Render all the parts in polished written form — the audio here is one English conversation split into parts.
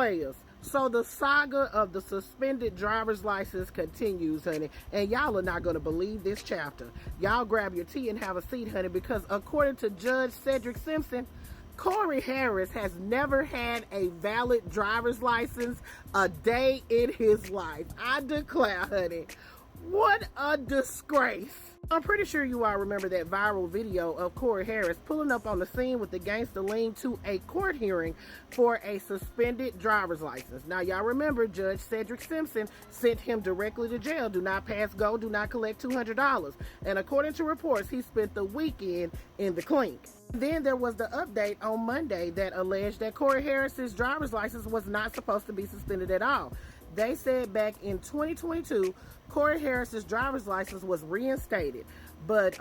players. So the saga of the suspended driver's license continues, honey. And y'all are not going to believe this chapter. Y'all grab your tea and have a seat, honey, because according to Judge Cedric Simpson, Corey Harris has never had a valid driver's license a day in his life. I declare, honey, what a disgrace. I'm pretty sure you all remember that viral video of Corey Harris pulling up on the scene with the gangster lean to a court hearing for a suspended driver's license. Now, y'all remember Judge Cedric Simpson sent him directly to jail. Do not pass go, do not collect $200. And according to reports, he spent the weekend in the clink. Then there was the update on Monday that alleged that Corey Harris's driver's license was not supposed to be suspended at all. They said back in 2022, Corey Harris's driver's license was reinstated, but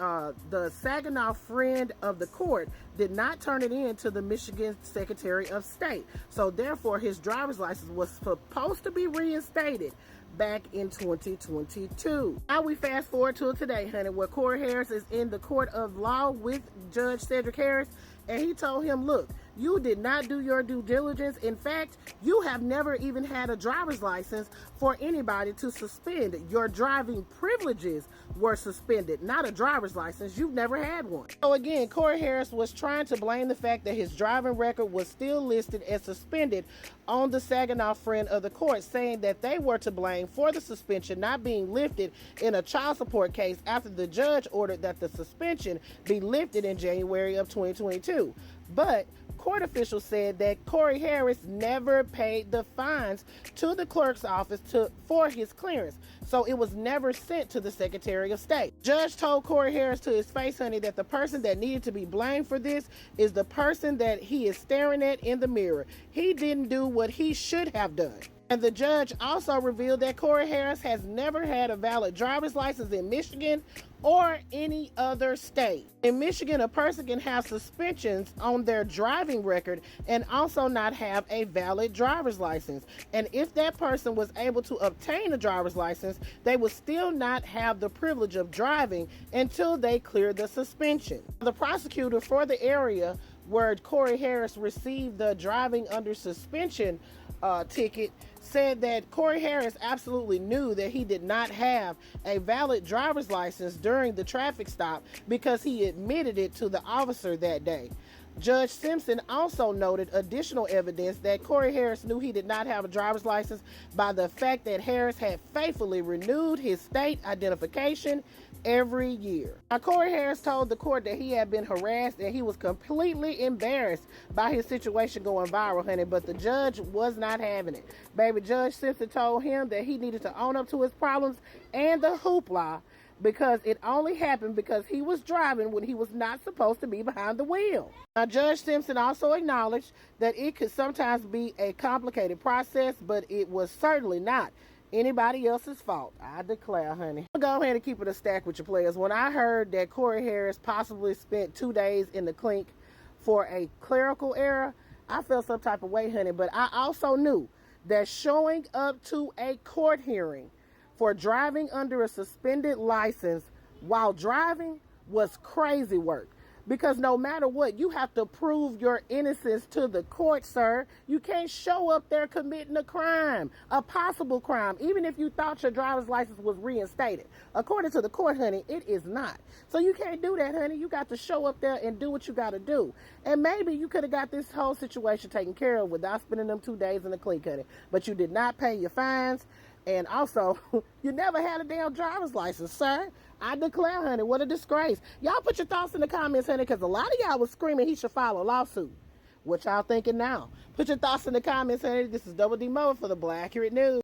the Saginaw friend of the court did not turn it in to the Michigan Secretary of State. So therefore, his driver's license was supposed to be reinstated back in 2022. Now we fast forward to today, honey, where Corey Harris is in the court of law with Judge Cedric Harris, and he told him, look, you did not do your due diligence. In fact, you have never even had a driver's license for anybody to suspend. Your driving privileges were suspended, not a driver's license. You've never had one. So again, Corey Harris was trying to blame the fact that his driving record was still listed as suspended on the Saginaw friend of the court, saying that they were to blame for the suspension not being lifted in a child support case after the judge ordered that the suspension be lifted in January of 2022. But court officials said that Corey Harris never paid the fines to the clerk's office for his clearance, so it was never sent to the Secretary of State. Judge told Corey Harris to his face, honey, that the person that needed to be blamed for this is the person that he is staring at in the mirror. He didn't do what he should have done. And the judge also revealed that Corey Harris has never had a valid driver's license in Michigan or any other state. In Michigan, a person can have suspensions on their driving record and also not have a valid driver's license. And if that person was able to obtain a driver's license, they would still not have the privilege of driving until they clear the suspension. The prosecutor for the area where Corey Harris received the driving under suspension ticket said that Corey Harris absolutely knew that he did not have a valid driver's license during the traffic stop because he admitted it to the officer that day. Judge Simpson also noted additional evidence that Corey Harris knew he did not have a driver's license by the fact that Harris had faithfully renewed his state identification every year. Now, Corey Harris told the court that he had been harassed and he was completely embarrassed by his situation going viral, honey, but the judge was not having it. Baby, Judge Simpson told him that he needed to own up to his problems and the hoopla, because it only happened because he was driving when he was not supposed to be behind the wheel. Now, Judge Simpson also acknowledged that it could sometimes be a complicated process, but it was certainly not anybody else's fault. I declare, honey. I'll go ahead and keep it a stack with your players. When I heard that Corey Harris possibly spent 2 days in the clink for a clerical error, I felt some type of way, honey, but I also knew that showing up to a court hearing for driving under a suspended license while driving was crazy work. Because no matter what, you have to prove your innocence to the court, sir. You can't show up there committing a crime, a possible crime, even if you thought your driver's license was reinstated. According to the court, honey, it is not. So you can't do that, honey. You got to show up there and do what you got to do. And maybe you could have got this whole situation taken care of without spending them 2 days in the clink, honey. But you did not pay your fines. And also, you never had a damn driver's license, sir. I declare, honey, what a disgrace. Y'all put your thoughts in the comments, honey, because a lot of y'all was screaming he should file a lawsuit. What y'all thinking now? Put your thoughts in the comments, honey. This is Double D Mo for the Black Accurate News.